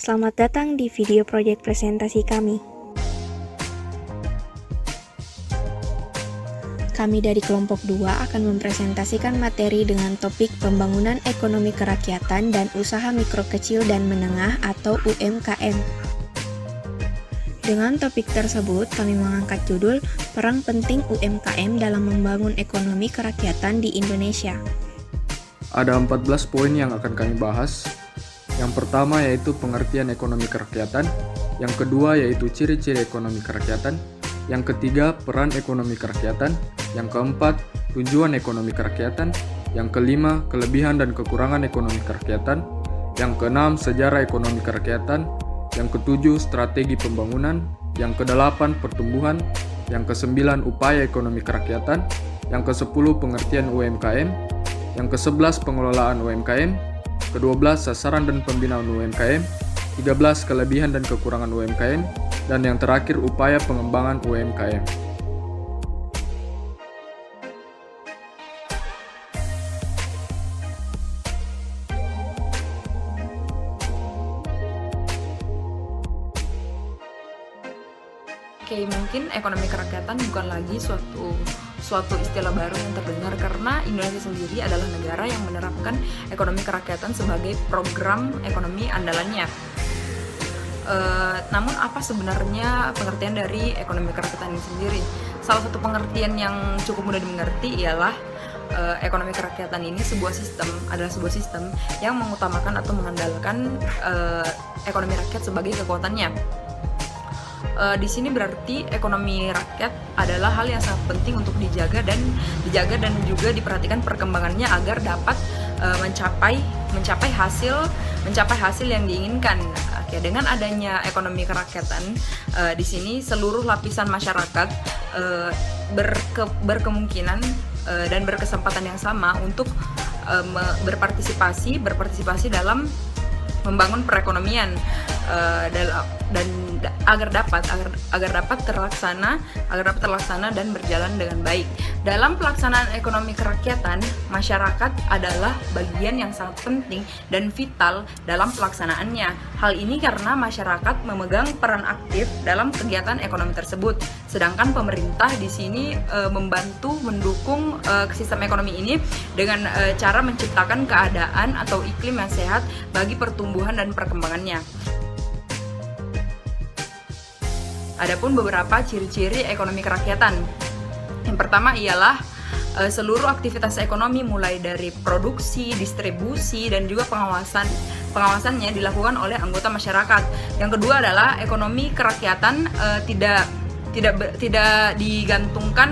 Selamat datang di video proyek presentasi kami. Kami dari kelompok 2 akan mempresentasikan materi dengan topik pembangunan ekonomi kerakyatan dan usaha mikro kecil dan menengah atau UMKM. Dengan topik tersebut, kami mengangkat judul Peran Penting UMKM dalam Membangun Ekonomi Kerakyatan di Indonesia. Ada 14 poin yang akan kami bahas. Yang pertama yaitu pengertian ekonomi kerakyatan, yang kedua yaitu ciri-ciri ekonomi kerakyatan, yang ketiga peran ekonomi kerakyatan, yang keempat tujuan ekonomi kerakyatan, yang kelima kelebihan dan kekurangan ekonomi kerakyatan, yang keenam sejarah ekonomi kerakyatan, yang ketujuh strategi pembangunan, yang kedelapan pertumbuhan, yang kesembilan upaya ekonomi kerakyatan, yang kesepuluh pengertian UMKM, yang ke-11 pengelolaan UMKM, ke-12 sasaran dan pembinaan UMKM, 13 kelebihan dan kekurangan UMKM, dan yang terakhir upaya pengembangan UMKM. Oke, mungkin ekonomi kerakyatan bukan lagi suatu istilah baru yang terdengar karena Indonesia sendiri adalah negara yang menerapkan ekonomi kerakyatan sebagai program ekonomi andalannya. Namun apa sebenarnya pengertian dari ekonomi kerakyatan ini sendiri? Salah satu pengertian yang cukup mudah dimengerti ialah ekonomi kerakyatan ini adalah sebuah sistem yang mengutamakan atau mengandalkan ekonomi rakyat sebagai kekuatannya. Di sini berarti ekonomi rakyat adalah hal yang sangat penting untuk dijaga dan juga diperhatikan perkembangannya agar dapat mencapai hasil yang diinginkan. Oke, dengan adanya ekonomi kerakyatan di sini seluruh lapisan masyarakat berkemungkinan dan berkesempatan yang sama untuk berpartisipasi dalam membangun perekonomian dan agar dapat terlaksana dan berjalan dengan baik. Dalam pelaksanaan ekonomi kerakyatan, masyarakat adalah bagian yang sangat penting dan vital dalam pelaksanaannya. Hal ini karena masyarakat memegang peran aktif dalam kegiatan ekonomi tersebut. Sedangkan pemerintah di sini mendukung sistem ekonomi ini dengan cara menciptakan keadaan atau iklim yang sehat bagi pertumbuhan dan perkembangannya. Adapun beberapa ciri-ciri ekonomi kerakyatan. Yang pertama ialah seluruh aktivitas ekonomi mulai dari produksi, distribusi, dan juga pengawasannya dilakukan oleh anggota masyarakat. Yang kedua adalah ekonomi kerakyatan tidak digantungkan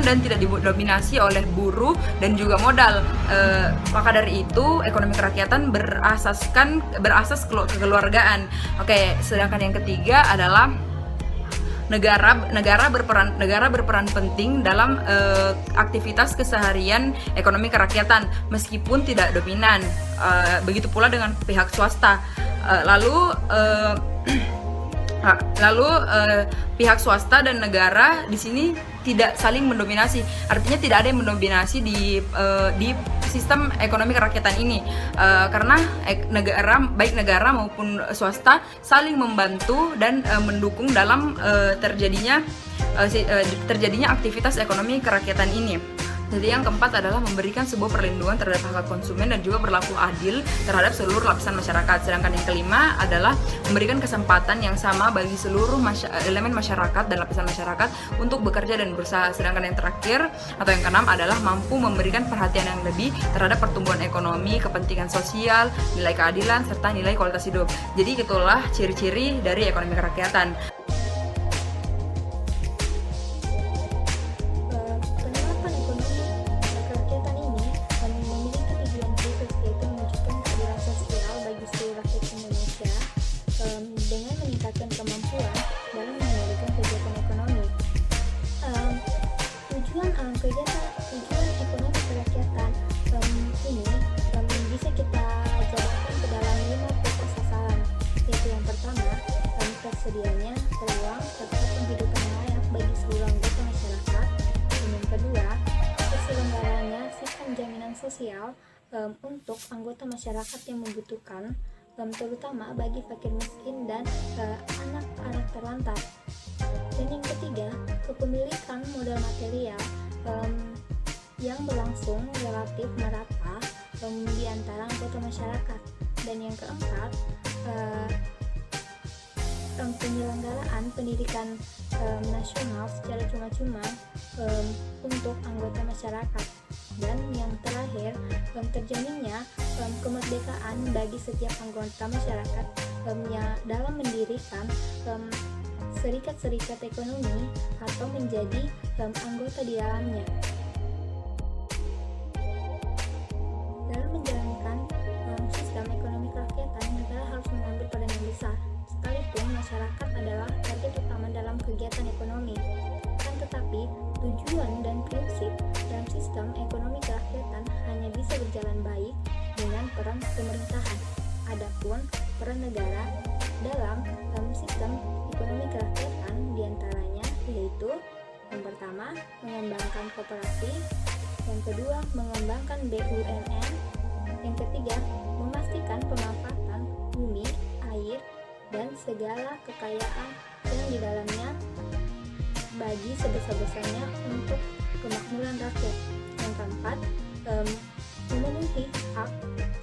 dan tidak didominasi oleh buruh dan juga modal. Maka dari itu ekonomi kerakyatan berasas kekeluargaan. Oke, sedangkan yang ketiga adalah negara berperan penting dalam aktivitas keseharian ekonomi kerakyatan meskipun tidak dominan. Begitu pula dengan pihak swasta. Lalu pihak swasta dan negara di sini tidak saling mendominasi. Artinya tidak ada yang mendominasi di sistem ekonomi kerakyatan ini karena baik negara maupun swasta saling membantu dan mendukung dalam terjadinya aktivitas ekonomi kerakyatan ini. Jadi yang keempat adalah memberikan sebuah perlindungan terhadap hak konsumen dan juga berlaku adil terhadap seluruh lapisan masyarakat. Sedangkan yang kelima adalah memberikan kesempatan yang sama bagi seluruh elemen masyarakat dan lapisan masyarakat untuk bekerja dan berusaha. Sedangkan yang terakhir atau yang keenam adalah mampu memberikan perhatian yang lebih terhadap pertumbuhan ekonomi, kepentingan sosial, nilai keadilan, serta nilai kualitas hidup. Jadi itulah ciri-ciri dari ekonomi kerakyatan. Dengan meningkatkan kemampuan dalam mengendalikan kegiatan ekonomi. Tujuan ekonomi kerakyatan ini bisa kita jabarkan ke dalam 5 pokok sasaran, yaitu yang pertama, tersedianya peluang serta penghidupan yang layak bagi seluruh anggota masyarakat. Dan yang kedua, terselenggaranya sistem jaminan sosial untuk anggota masyarakat yang membutuhkan, terutama bagi fakir miskin dan anak-anak terlantar. Dan yang ketiga, kepemilikan modal material yang berlangsung relatif merata di antara anggota masyarakat. Dan yang keempat, penyelenggaraan pendidikan nasional secara cuma-cuma untuk anggota masyarakat. Dan yang terakhir, terjaminnya kemerdekaan bagi setiap anggota masyarakat dalam mendirikan serikat-serikat ekonomi atau menjadi anggota di dalamnya. Dalam menjalankan sistem ekonomi kerakyatan, negara harus mengambil peranan besar, sekalipun masyarakat adalah target utama dalam kegiatan ekonomi. Kan tetapi, tujuan dan prinsip dalam sistem ekonomi kerakyatan hanya bisa berjalan baik dengan peran pemerintahan. Adapun peran negara dalam sistem ekonomi kerakyatan diantaranya yaitu yang pertama, mengembangkan koperasi, yang kedua, mengembangkan BUMN, yang ketiga, memastikan pemanfaatan bumi, air, dan segala kekayaan yang di dalamnya bagi sebesar-besarnya untuk kemakmuran rakyat. Yang keempat, memenuhi hak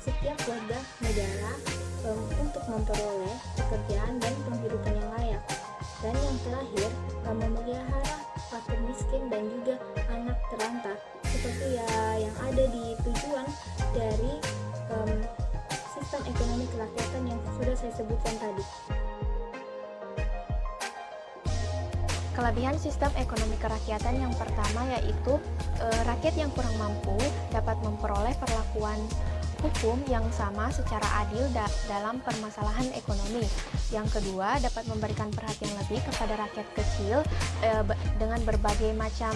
setiap warga negara untuk memperoleh pekerjaan dan penghidupan yang layak. Dan yang terakhir, memelihara fakir miskin dan juga anak terlantar, seperti yang ada di tujuan dari sistem ekonomi kerakyatan yang sudah saya sebutkan tadi. Kelebihan sistem ekonomi kerakyatan yang pertama yaitu rakyat yang kurang mampu dapat memperoleh perlakuan hukum yang sama secara adil dalam permasalahan ekonomi. Yang kedua, dapat memberikan perhatian lebih kepada rakyat kecil dengan berbagai macam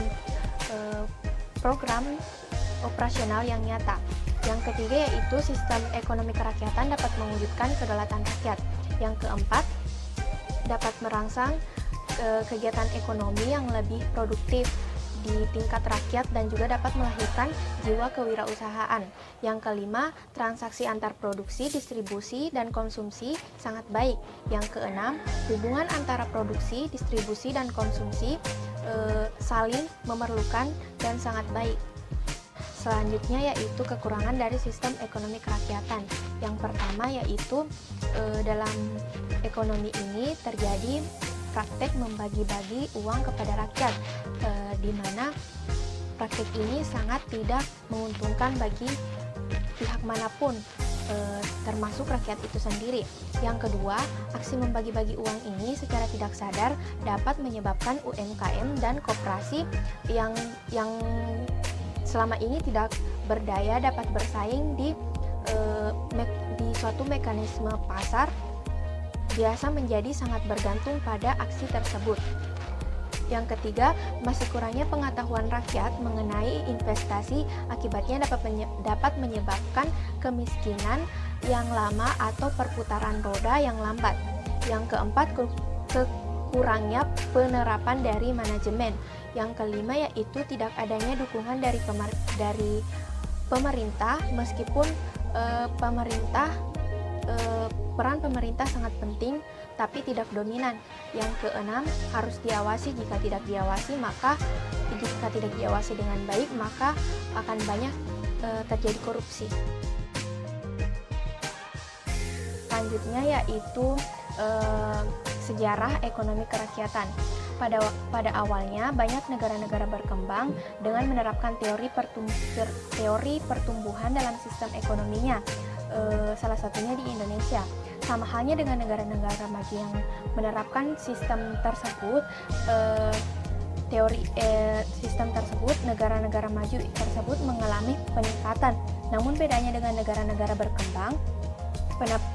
program operasional yang nyata. Yang ketiga yaitu sistem ekonomi kerakyatan dapat mewujudkan kedaulatan rakyat. Yang keempat, dapat merangsang kegiatan ekonomi yang lebih produktif di tingkat rakyat dan juga dapat melahirkan jiwa kewirausahaan. Yang kelima, transaksi antar produksi, distribusi, dan konsumsi sangat baik. Yang keenam, hubungan antara produksi, distribusi, dan konsumsi saling memerlukan dan sangat baik. Selanjutnya yaitu kekurangan dari sistem ekonomi kerakyatan. Yang pertama yaitu dalam ekonomi ini terjadi praktek membagi-bagi uang kepada rakyat, di mana praktek ini sangat tidak menguntungkan bagi pihak manapun, termasuk rakyat itu sendiri. Yang kedua, aksi membagi-bagi uang ini secara tidak sadar dapat menyebabkan UMKM dan koperasi yang selama ini tidak berdaya dapat bersaing di suatu mekanisme pasar biasa menjadi sangat bergantung pada aksi tersebut. Yang ketiga, masih kurangnya pengetahuan rakyat mengenai investasi, akibatnya dapat menyebabkan kemiskinan yang lama atau perputaran roda yang lambat. Yang keempat, kekurangnya penerapan dari manajemen. Yang kelima yaitu tidak adanya dukungan dari pemerintah, meskipun peran pemerintah sangat penting tapi tidak dominan. Yang keenam, harus diawasi. Jika tidak diawasi dengan baik maka akan banyak terjadi korupsi. Selanjutnya yaitu sejarah ekonomi kerakyatan. Pada awalnya banyak negara-negara berkembang dengan menerapkan teori pertumbuhan dalam sistem ekonominya. Salah satunya di Indonesia. Sama halnya dengan negara-negara maju yang menerapkan sistem tersebut, negara-negara maju tersebut mengalami peningkatan. Namun bedanya dengan negara-negara berkembang,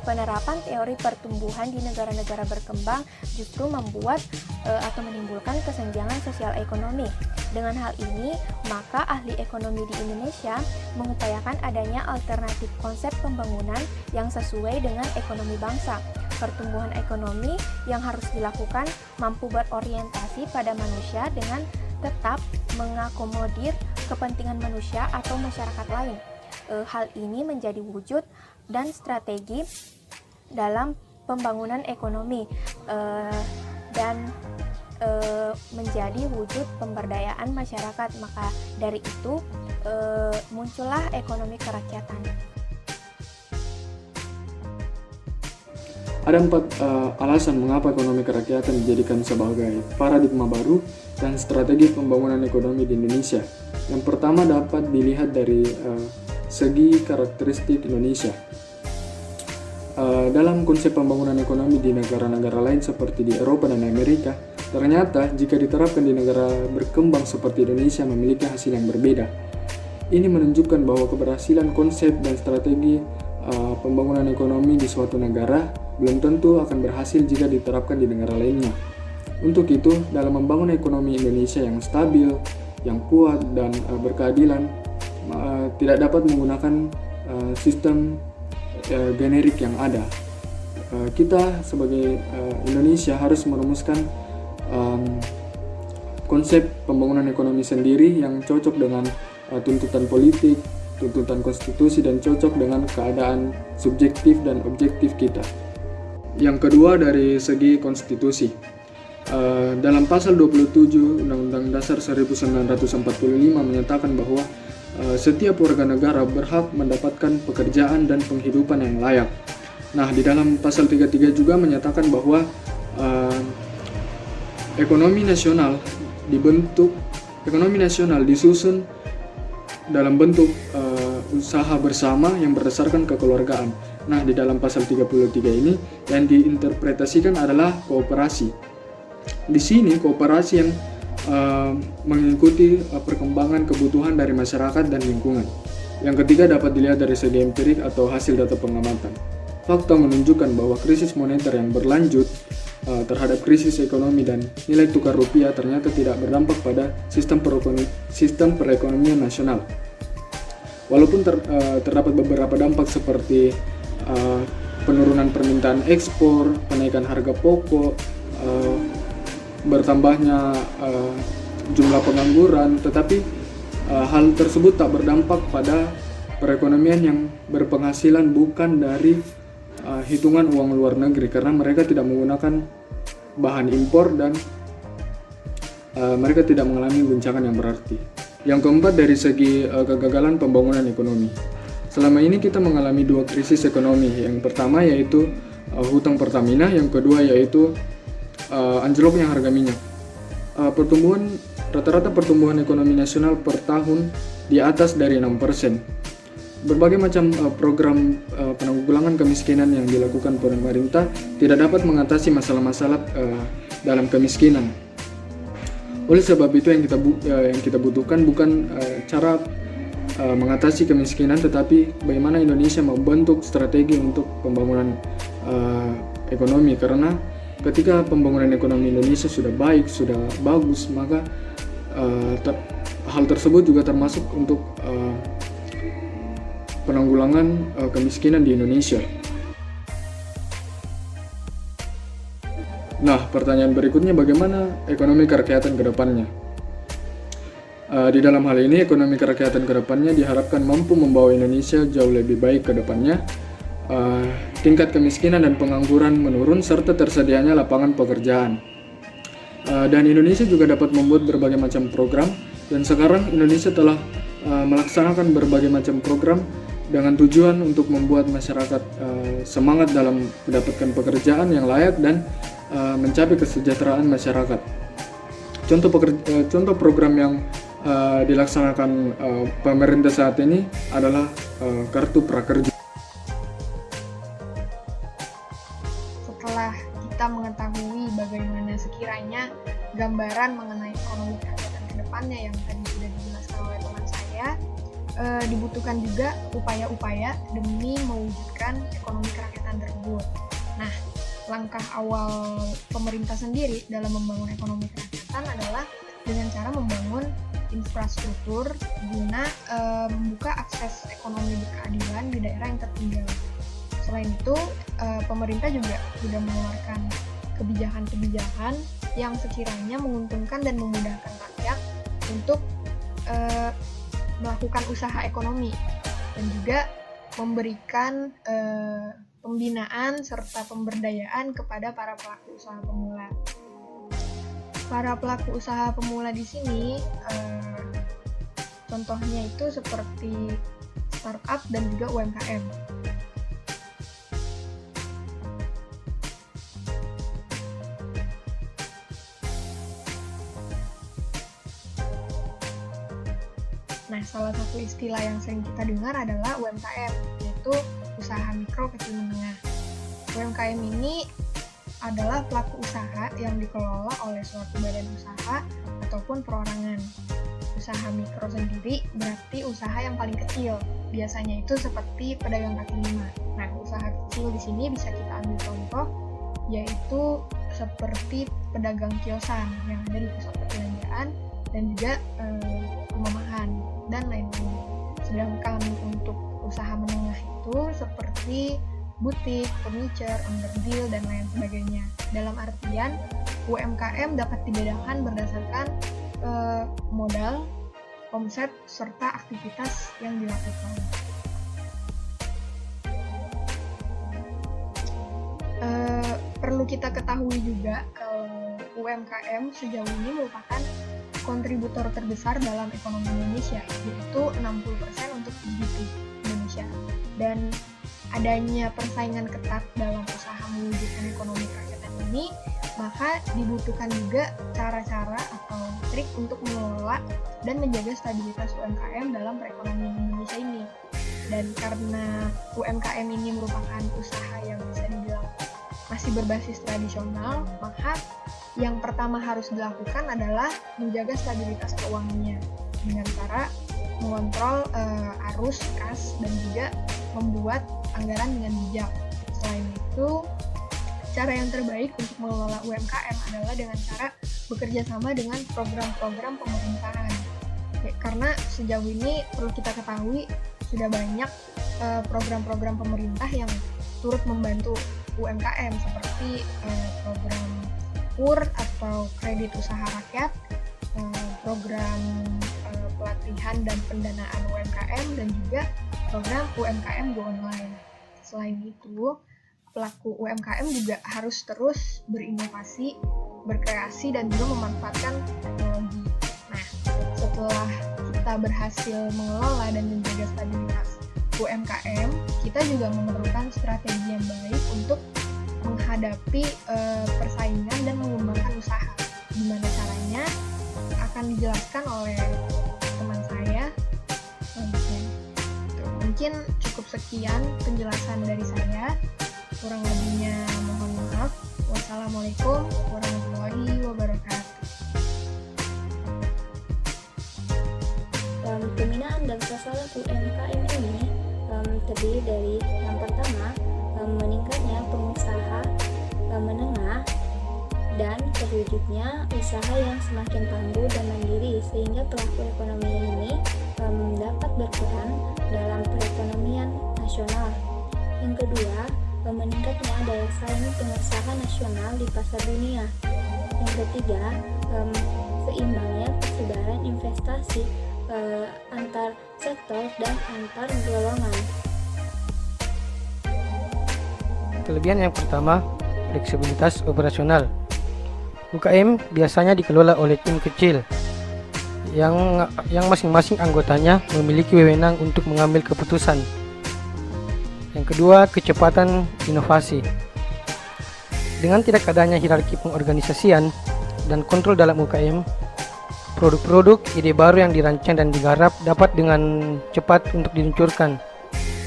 penerapan teori pertumbuhan di negara-negara berkembang justru membuat atau menimbulkan kesenjangan sosial ekonomi. Dengan hal ini, maka ahli ekonomi di Indonesia mengupayakan adanya alternatif konsep pembangunan yang sesuai dengan ekonomi bangsa. Pertumbuhan ekonomi yang harus dilakukan mampu berorientasi pada manusia dengan tetap mengakomodir kepentingan manusia atau masyarakat lain. Hal ini menjadi wujud dan strategi dalam pembangunan ekonomi dan menjadi wujud pemberdayaan masyarakat. Maka dari itu muncullah ekonomi kerakyatan. Ada 4 alasan mengapa ekonomi kerakyatan dijadikan sebagai paradigma baru dan strategi pembangunan ekonomi di Indonesia. Yang pertama dapat dilihat dari segi karakteristik Indonesia. Dalam konsep pembangunan ekonomi di negara-negara lain seperti di Eropa dan Amerika, ternyata jika diterapkan di negara berkembang seperti Indonesia memiliki hasil yang berbeda. Ini menunjukkan bahwa keberhasilan konsep dan strategi pembangunan ekonomi di suatu negara belum tentu akan berhasil jika diterapkan di negara lainnya. Untuk itu, dalam membangun ekonomi Indonesia yang stabil, yang kuat, dan berkeadilan, tidak dapat menggunakan sistem generik yang ada. Kita sebagai Indonesia harus merumuskan konsep pembangunan ekonomi sendiri yang cocok dengan tuntutan politik, tuntutan konstitusi, dan cocok dengan keadaan subjektif dan objektif kita. Yang kedua dari segi konstitusi. Dalam pasal 27 Undang-Undang Dasar 1945 menyatakan bahwa setiap warga negara berhak mendapatkan pekerjaan dan penghidupan yang layak. Nah, di dalam pasal 33 juga menyatakan bahwa ekonomi nasional disusun dalam bentuk usaha bersama yang berdasarkan kekeluargaan. Nah, di dalam pasal 33 ini yang diinterpretasikan adalah kooperasi. Di sini kooperasi yang mengikuti perkembangan kebutuhan dari masyarakat dan lingkungan. Yang ketiga dapat dilihat dari segi empirik atau hasil data pengamatan. Fakta menunjukkan bahwa krisis moneter yang berlanjut terhadap krisis ekonomi dan nilai tukar rupiah ternyata tidak berdampak pada sistem perekonomian nasional. Walaupun terdapat beberapa dampak seperti penurunan permintaan ekspor, kenaikan harga pokok, bertambahnya jumlah pengangguran, tetapi hal tersebut tak berdampak pada perekonomian yang berpenghasilan bukan dari hitungan uang luar negeri, karena mereka tidak menggunakan bahan impor dan mereka tidak mengalami guncangan yang berarti. Yang keempat dari segi kegagalan pembangunan ekonomi. Selama ini kita mengalami 2 krisis ekonomi. Yang pertama yaitu hutang Pertamina, yang kedua yaitu anjloknya harga minyak. Rata-rata pertumbuhan ekonomi nasional per tahun di atas dari 6%. Berbagai macam program penanggulangan kemiskinan yang dilakukan pemerintah tidak dapat mengatasi masalah-masalah dalam kemiskinan. Oleh sebab itu yang kita butuhkan bukan cara mengatasi kemiskinan, tetapi bagaimana Indonesia membentuk strategi untuk pembangunan ekonomi. Karena ketika pembangunan ekonomi Indonesia sudah baik, sudah bagus, maka hal tersebut juga termasuk untuk penanggulangan kemiskinan di Indonesia. Nah, pertanyaan berikutnya, bagaimana ekonomi kerakyatan ke depannya? Di dalam hal ini, ekonomi kerakyatan ke depannya diharapkan mampu membawa Indonesia jauh lebih baik ke depannya. Tingkat kemiskinan dan pengangguran menurun serta tersedianya lapangan pekerjaan. Dan Indonesia juga dapat membuat berbagai macam program, dan sekarang Indonesia telah melaksanakan berbagai macam program dengan tujuan untuk membuat masyarakat semangat dalam mendapatkan pekerjaan yang layak dan mencapai kesejahteraan masyarakat. Contoh program yang dilaksanakan pemerintah saat ini adalah Kartu Prakerja. Setelah kita mengetahui bagaimana sekiranya gambaran mengenai ekonomi kerakyatan ke depannya yang tadi sudah dijelaskan oleh teman saya, dibutuhkan juga upaya-upaya demi mewujudkan ekonomi kerakyatan tersebut. Nah, langkah awal pemerintah sendiri dalam membangun ekonomi kerakyatan adalah dengan cara membangun infrastruktur guna membuka akses ekonomi berkeadilan di daerah yang tertinggal. Selain itu, pemerintah juga sudah mengeluarkan kebijakan-kebijakan yang sekiranya menguntungkan dan memudahkan rakyat untuk melakukan usaha ekonomi. dan juga memberikan pembinaan serta pemberdayaan kepada para pelaku usaha pemula. Para pelaku usaha pemula di sini contohnya itu seperti startup dan juga UMKM. Nah, salah satu istilah yang sering kita dengar adalah UMKM, yaitu usaha mikro kecil menengah. UMKM ini adalah pelaku usaha yang dikelola oleh suatu badan usaha ataupun perorangan. Usaha mikro sendiri berarti usaha yang paling kecil, biasanya itu seperti pedagang kaki lima. Nah, usaha kecil di sini bisa kita ambil contoh, yaitu seperti pedagang kiosan yang ada di pusat perbelanjaan dan juga rumahan dan lain-lain. Sedangkan untuk usaha menengah itu seperti butik, furniture, underdeal, dan lain sebagainya. Dalam artian, UMKM dapat dibedakan berdasarkan modal, omset, serta aktivitas yang dilakukan. Perlu kita ketahui juga kalau UMKM sejauh ini merupakan kontributor terbesar dalam ekonomi Indonesia, yaitu 60% untuk GDP Indonesia. Dan adanya persaingan ketat dalam usaha mewujudkan ekonomi kerakyatan ini, maka dibutuhkan juga cara-cara atau trik untuk mengelola dan menjaga stabilitas UMKM dalam perekonomian Indonesia ini. Dan karena UMKM ini merupakan usaha yang bisa dibilang masih berbasis tradisional, maka yang pertama harus dilakukan adalah menjaga stabilitas keuangannya dengan cara mengontrol arus kas dan juga membuat anggaran dengan bijak. Selain itu, cara yang terbaik untuk mengelola UMKM adalah dengan cara bekerja sama dengan program-program pemerintahan. Karena sejauh ini perlu kita ketahui sudah banyak program-program pemerintah yang turut membantu UMKM seperti program KUR atau kredit usaha rakyat, program pelatihan dan pendanaan UMKM, dan juga program UMKM Go Online. Selain itu, pelaku UMKM juga harus terus berinovasi, berkreasi, dan juga memanfaatkan teknologi. Nah, setelah kita berhasil mengelola dan menjaga stabilitas UMKM, kita juga memerlukan strategi yang baik untuk menghadapi persaingan dan mengembangkan usaha. Gimana caranya akan dijelaskan oleh teman saya selanjutnya. Mungkin cukup sekian penjelasan dari saya. Kurang lebihnya mohon maaf. Wassalamualaikum warahmatullahi wabarakatuh. Pembinaan dan sasaran UMKM ini terdiri dari yang pertama, meningkatnya pengusaha menengah dan terwujudnya usaha yang semakin tangguh dan mandiri sehingga pelaku ekonomi ini dapat berperan dalam perekonomian nasional. Yang kedua, meningkatnya daya saing pengusaha nasional di pasar dunia. Yang ketiga, seimbangnya persebaran investasi antar sektor dan antar golongan. Kelebihan yang pertama, fleksibilitas operasional. UKM biasanya dikelola oleh tim kecil yang masing-masing anggotanya memiliki wewenang untuk mengambil keputusan. Yang kedua, kecepatan inovasi. Dengan tidak adanya hierarki pengorganisasian dan kontrol dalam UKM, produk-produk, ide baru yang dirancang dan digarap dapat dengan cepat untuk diluncurkan.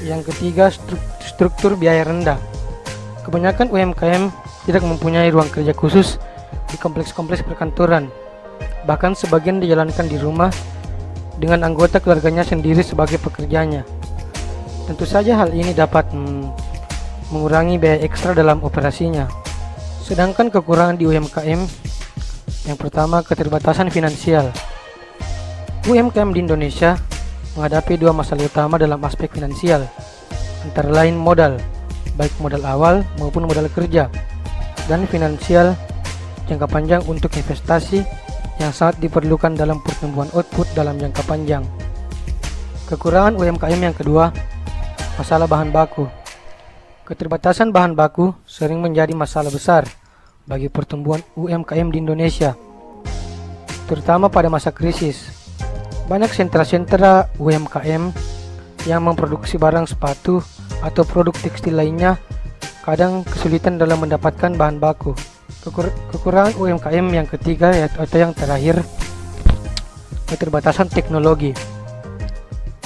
Yang ketiga, struktur biaya rendah. Kebanyakan UMKM tidak mempunyai ruang kerja khusus di kompleks-kompleks perkantoran. Bahkan sebagian dijalankan di rumah dengan anggota keluarganya sendiri sebagai pekerjanya. Tentu saja hal ini dapat mengurangi biaya ekstra dalam operasinya. Sedangkan kekurangan di UMKM, yang pertama, keterbatasan finansial. UMKM di Indonesia menghadapi dua masalah utama dalam aspek finansial, antara lain modal, baik modal awal maupun modal kerja, dan finansial jangka panjang untuk investasi yang sangat diperlukan dalam pertumbuhan output dalam jangka panjang. Kekurangan UMKM yang kedua masalah bahan baku. Keterbatasan bahan baku sering menjadi masalah besar bagi pertumbuhan UMKM di Indonesia, terutama pada masa krisis. Banyak sentra-sentra UMKM yang memproduksi barang sepatu atau produk tekstil lainnya kadang kesulitan dalam mendapatkan bahan baku. Kekurangan UMKM yang ketiga atau yang terakhir, keterbatasan teknologi.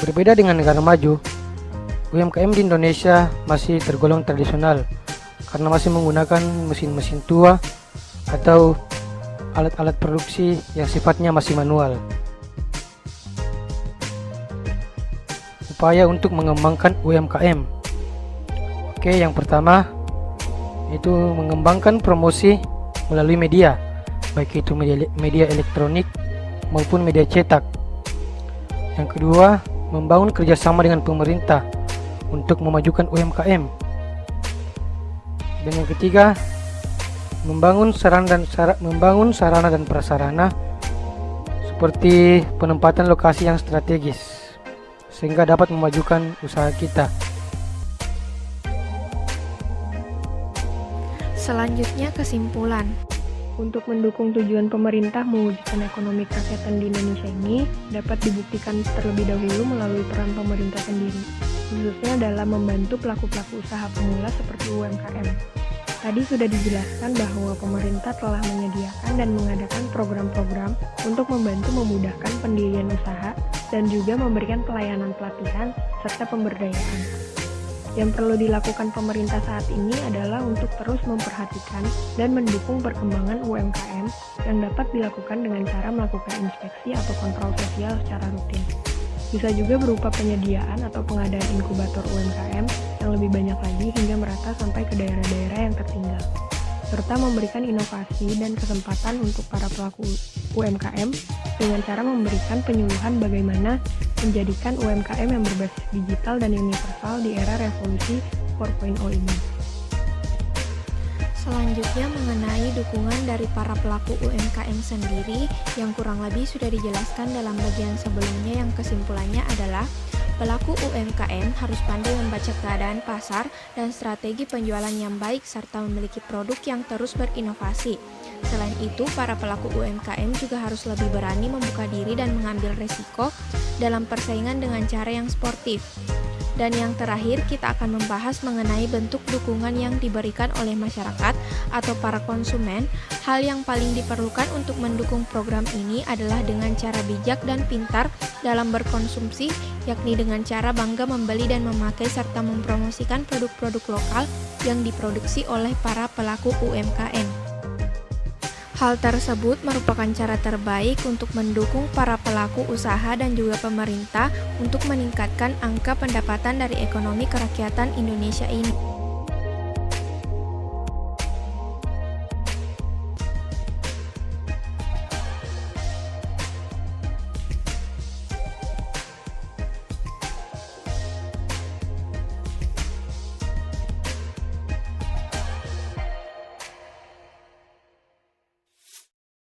Berbeda dengan negara maju, UMKM di Indonesia masih tergolong tradisional karena masih menggunakan mesin-mesin tua atau alat-alat produksi yang sifatnya masih manual. Upaya untuk mengembangkan UMKM. Oke, yang pertama itu mengembangkan promosi melalui media, baik itu media elektronik maupun media cetak. Yang kedua, membangun kerjasama dengan pemerintah untuk memajukan UMKM. Dan yang ketiga, membangun sarana dan prasarana seperti penempatan lokasi yang strategis sehingga dapat memajukan usaha kita. Selanjutnya kesimpulan. Untuk mendukung tujuan pemerintah mewujudkan ekonomi kerakyatan di Indonesia ini dapat dibuktikan terlebih dahulu melalui peran pemerintah sendiri, khususnya dalam membantu pelaku-pelaku usaha pemula seperti UMKM. Tadi sudah dijelaskan bahwa pemerintah telah menyediakan dan mengadakan program-program untuk membantu memudahkan pendirian usaha dan juga memberikan pelayanan pelatihan serta pemberdayaan. Yang perlu dilakukan pemerintah saat ini adalah untuk terus memperhatikan dan mendukung perkembangan UMKM yang dapat dilakukan dengan cara melakukan inspeksi atau kontrol sosial secara rutin. Bisa juga berupa penyediaan atau pengadaan inkubator UMKM yang lebih banyak lagi hingga merata sampai ke daerah-daerah yang tertinggal, serta memberikan inovasi dan kesempatan untuk para pelaku UMKM dengan cara memberikan penyuluhan bagaimana menjadikan UMKM yang berbasis digital dan universal di era revolusi 4.0 ini. Selanjutnya mengenai dukungan dari para pelaku UMKM sendiri yang kurang lebih sudah dijelaskan dalam bagian sebelumnya, yang kesimpulannya adalah pelaku UMKM harus pandai membaca keadaan pasar dan strategi penjualan yang baik serta memiliki produk yang terus berinovasi. Selain itu, para pelaku UMKM juga harus lebih berani membuka diri dan mengambil resiko dalam persaingan dengan cara yang sportif. Dan yang terakhir, kita akan membahas mengenai bentuk dukungan yang diberikan oleh masyarakat atau para konsumen. Hal yang paling diperlukan untuk mendukung program ini adalah dengan cara bijak dan pintar dalam berkonsumsi, yakni dengan cara bangga membeli dan memakai serta mempromosikan produk-produk lokal yang diproduksi oleh para pelaku UMKM. Hal tersebut merupakan cara terbaik untuk mendukung para pelaku usaha dan juga pemerintah untuk meningkatkan angka pendapatan dari ekonomi kerakyatan Indonesia ini.